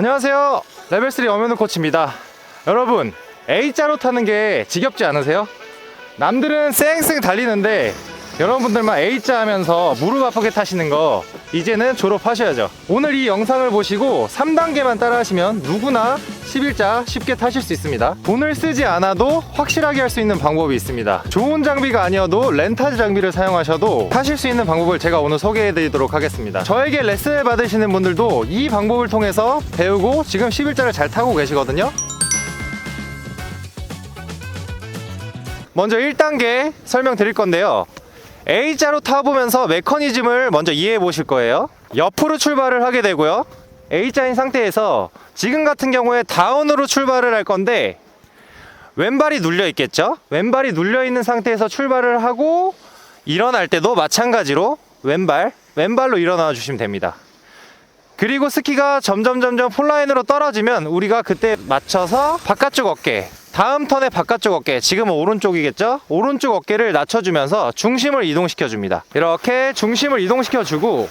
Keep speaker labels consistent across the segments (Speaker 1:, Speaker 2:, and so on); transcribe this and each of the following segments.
Speaker 1: 안녕하세요, 레벨3 엄현우 코치입니다. 여러분, A자로 타는 게 지겹지 않으세요? 남들은 쌩쌩 달리는데 여러분들만 A자 하면서 무릎 아프게 타시는 거 이제는 졸업하셔야죠. 오늘 이 영상을 보시고 3단계만 따라 하시면 누구나 11자 쉽게 타실 수 있습니다. 돈을 쓰지 않아도 확실하게 할 수 있는 방법이 있습니다. 좋은 장비가 아니어도 렌탈 장비를 사용하셔도 타실 수 있는 방법을 제가 오늘 소개해 드리도록 하겠습니다. 저에게 레슨을 받으시는 분들도 이 방법을 통해서 배우고 지금 11자를 잘 타고 계시거든요. 먼저 1단계 설명드릴 건데요, A자로 타보면서 메커니즘을 먼저 이해해 보실 거예요. 옆으로 출발을 하게 되고요, A자인 상태에서 지금 같은 경우에 다운으로 출발을 할 건데 왼발이 눌려 있겠죠. 왼발이 눌려 있는 상태에서 출발을 하고 일어날 때도 마찬가지로 왼발로 일어나 주시면 됩니다. 그리고 스키가 점점 폴라인으로 떨어지면 우리가 그때 맞춰서 바깥쪽 어깨, 다음 턴에 바깥쪽 어깨, 지금은 오른쪽이겠죠? 오른쪽 어깨를 낮춰주면서 중심을 이동시켜줍니다. 이렇게 중심을 이동시켜주고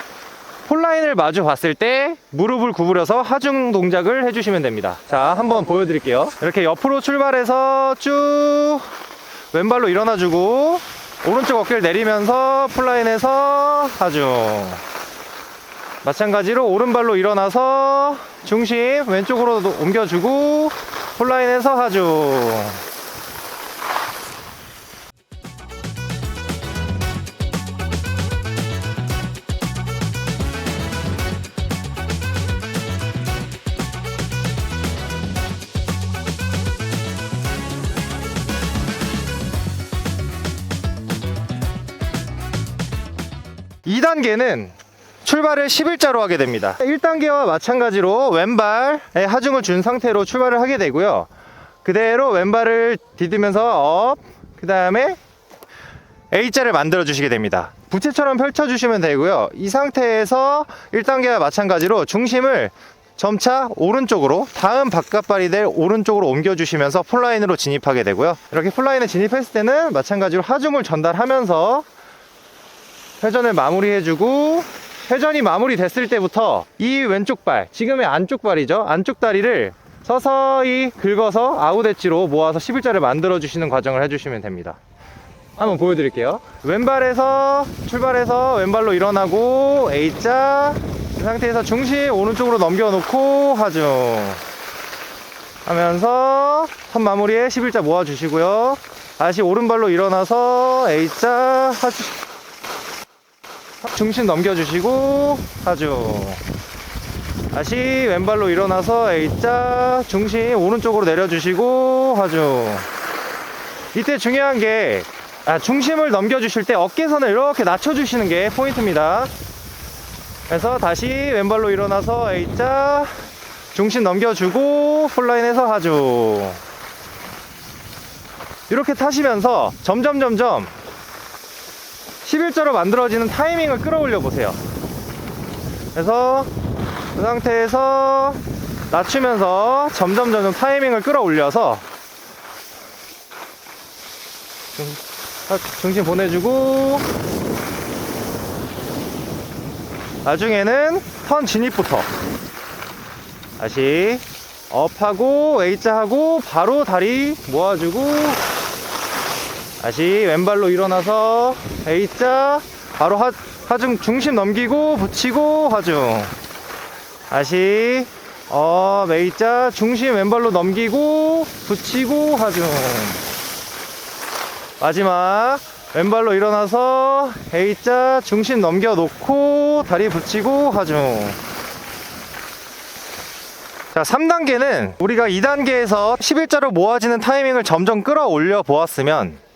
Speaker 1: 폴라인을 마주 봤을 때 무릎을 구부려서 하중 동작을 해주시면 됩니다. 자, 한번 보여드릴게요. 이렇게 옆으로 출발해서 쭉 왼발로 일어나주고 오른쪽 어깨를 내리면서 폴라인에서 하중, 마찬가지로 오른발로 일어나서 중심 왼쪽으로 옮겨주고 폴라인에서 하중. 2단계는 출발을 11자로 하게 됩니다. 1단계와 마찬가지로 왼발에 하중을 준 상태로 출발을 하게 되고요, 그대로 왼발을 디디면서 업, 그 다음에 A자를 만들어 주시게 됩니다. 부채처럼 펼쳐 주시면 되고요, 이 상태에서 1단계와 마찬가지로 중심을 점차 오른쪽으로, 다음 바깥발이 될 오른쪽으로 옮겨 주시면서 폴라인으로 진입하게 되고요, 이렇게 폴라인에 진입했을 때는 마찬가지로 하중을 전달하면서 회전을 마무리해주고, 회전이 마무리됐을 때부터 이 왼쪽 발, 지금의 안쪽 발이죠, 안쪽 다리를 서서히 긁어서 아웃 엣지로 모아서 11자를 만들어 주시는 과정을 해주시면 됩니다. 한번 보여드릴게요. 왼발에서 출발해서 왼발로 일어나고 A자, 그 상태에서 중심 오른쪽으로 넘겨놓고 하중 하면서 선 마무리에 11자 모아주시고요, 다시 오른발로 일어나서 A자, 하중, 중심 넘겨주시고 하중, 다시 왼발로 일어나서 A자, 중심 오른쪽으로 내려주시고 하중. 이때 중요한 게 중심을 넘겨주실 때 어깨선을 이렇게 낮춰주시는 게 포인트입니다. 그래서 다시 왼발로 일어나서 A자, 중심 넘겨주고 폴라인에서 하중. 이렇게 타시면서 점점 11자로 만들어지는 타이밍을 끌어올려 보세요. 그래서 그 상태에서 낮추면서 점점 타이밍을 끌어올려서 중심 보내주고, 나중에는 턴 진입부터 다시 업하고 A자 하고 바로 다리 모아주고, 다시 왼발로 일어나서 A자, 바로 하중 중심 넘기고 붙이고 하중, 다시 A자, 중심 왼발로 넘기고 붙이고 하중, 마지막 왼발로 일어나서 A자, 중심 넘겨놓고 다리 붙이고 하중. 자, 3단계는 우리가 2단계에서 11자로 모아지는 타이밍을 점점 끌어올려 보았으면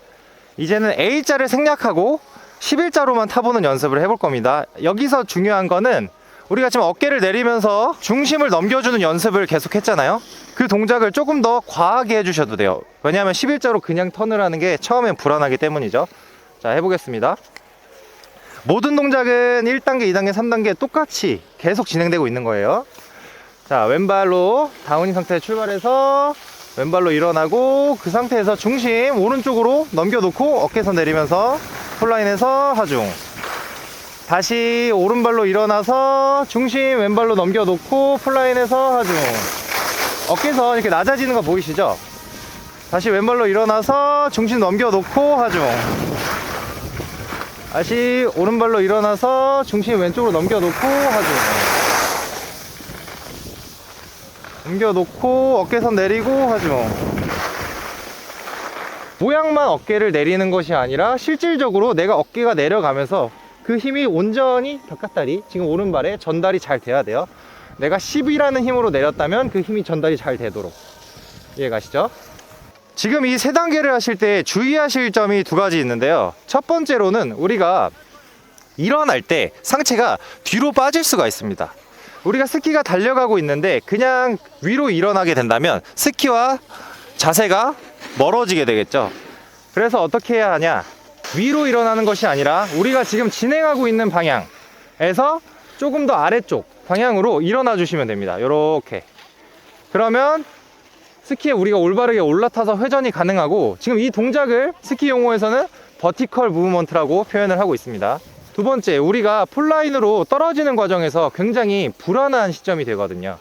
Speaker 1: 이제는 A자를 생략하고 11자로만 타보는 연습을 해볼 겁니다. 여기서 중요한 거는 우리가 지금 어깨를 내리면서 중심을 넘겨주는 연습을 계속 했잖아요. 그 동작을 조금 더 과하게 해주셔도 돼요. 왜냐하면 11자로 그냥 턴을 하는 게 처음엔 불안하기 때문이죠. 자, 해보겠습니다. 모든 동작은 1단계, 2단계, 3단계 똑같이 계속 진행되고 있는 거예요. 자, 왼발로 다운인 상태에 출발해서 왼발로 일어나고, 그 상태에서 중심 오른쪽으로 넘겨놓고 어깨선 내리면서 폴라인에서 하중, 다시 오른발로 일어나서 중심 왼발로 넘겨놓고 풀라인에서 하중. 어깨선 이렇게 낮아지는 거 보이시죠? 다시 왼발로 일어나서 중심 넘겨놓고 하중. 다시 오른발로 일어나서 중심 왼쪽으로 넘겨놓고 하중. 넘겨놓고 어깨선 내리고 하중. 모양만 어깨를 내리는 것이 아니라 실질적으로 내가 어깨가 내려가면서 그 힘이 온전히 벽갔다리, 지금 오른발에 전달이 잘 돼야 돼요. 내가 10이라는 힘으로 내렸다면 그 힘이 전달이 잘 되도록. 이해가시죠? 지금 이 세 단계를 하실 때 주의하실 점이 두 가지 있는데요. 첫 번째로는 우리가 일어날 때 상체가 뒤로 빠질 수가 있습니다. 우리가 스키가 달려가고 있는데 그냥 위로 일어나게 된다면 스키와 자세가 멀어지게 되겠죠. 그래서 어떻게 해야 하냐, 위로 일어나는 것이 아니라 우리가 지금 진행하고 있는 방향에서 조금 더 아래쪽 방향으로 일어나 주시면 됩니다. 요렇게. 그러면 스키에 우리가 올바르게 올라타서 회전이 가능하고, 지금 이 동작을 스키 용어에서는 버티컬 무브먼트라고 표현을 하고 있습니다. 두 번째, 우리가 풀라인으로 떨어지는 과정에서 굉장히 불안한 시점이 되거든요.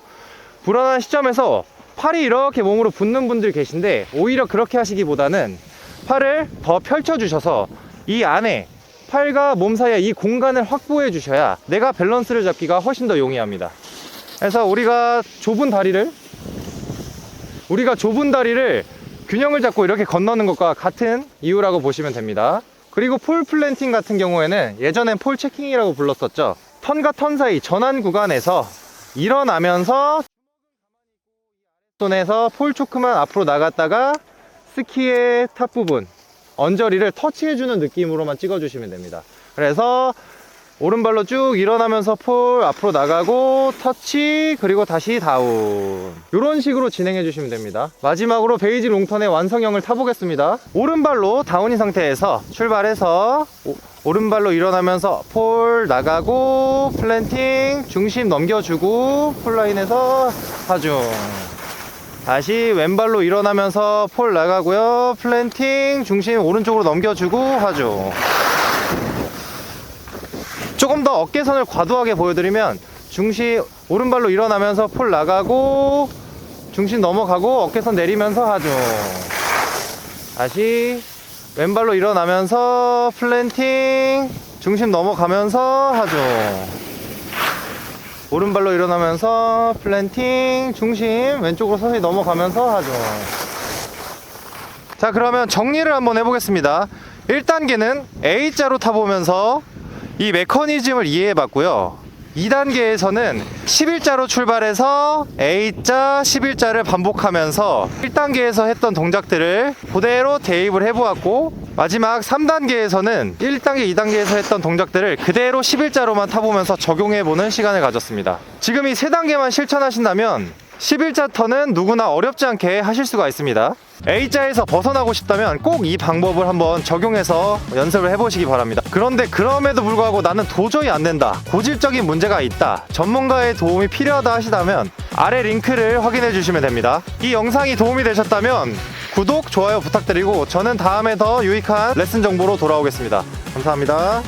Speaker 1: 불안한 시점에서 팔이 이렇게 몸으로 붙는 분들 계신데, 오히려 그렇게 하시기보다는 팔을 더 펼쳐 주셔서 이 안에 팔과 몸 사이에 이 공간을 확보해 주셔야 내가 밸런스를 잡기가 훨씬 더 용이합니다. 그래서 우리가 좁은 다리를 균형을 잡고 이렇게 건너는 것과 같은 이유라고 보시면 됩니다. 그리고 폴 플랜팅 같은 경우에는 예전엔 폴 체킹이라고 불렀었죠. 턴과 턴 사이 전환 구간에서 일어나면서 손에서 폴 초크만 앞으로 나갔다가 스키의 탑 부분, 언저리를 터치해주는 느낌으로만 찍어주시면 됩니다. 그래서 오른발로 쭉 일어나면서 폴 앞으로 나가고 터치, 그리고 다시 다운. 이런 식으로 진행해 주시면 됩니다. 마지막으로 베이지 롱턴의 완성형을 타보겠습니다. 오른발로 다운인 상태에서 출발해서 오른발로 일어나면서 폴 나가고 플랜팅, 중심 넘겨주고 풀라인에서 하중. 다시 왼발로 일어나면서 폴 나가고요, 플랜팅, 중심 오른쪽으로 넘겨주고 하중. 조금 더 어깨선을 과도하게 보여드리면 중심 오른발로 일어나면서 폴 나가고 중심 넘어가고 어깨선 내리면서 하중. 다시 왼발로 일어나면서 플랜팅, 중심 넘어가면서 하중. 오른발로 일어나면서 플랜팅, 중심 왼쪽으로 서서히 넘어가면서 하중. 자, 그러면 정리를 한번 해보겠습니다. 1단계는 A자로 타보면서 이 메커니즘을 이해해 봤고요. 2단계에서는 11자로 출발해서 A자, 11자를 반복하면서 1단계에서 했던 동작들을 그대로 대입을 해보았고, 마지막 3단계에서는 1단계, 2단계에서 했던 동작들을 그대로 11자로만 타보면서 적용해보는 시간을 가졌습니다. 지금 이 3단계만 실천하신다면 11자 턴은 누구나 어렵지 않게 하실 수가 있습니다. A자에서 벗어나고 싶다면 꼭 이 방법을 한번 적용해서 연습을 해보시기 바랍니다. 그런데 그럼에도 불구하고 나는 도저히 안 된다, 고질적인 문제가 있다, 전문가의 도움이 필요하다 하시다면 아래 링크를 확인해 주시면 됩니다. 이 영상이 도움이 되셨다면 구독, 좋아요 부탁드리고 저는 다음에 더 유익한 레슨 정보로 돌아오겠습니다. 감사합니다.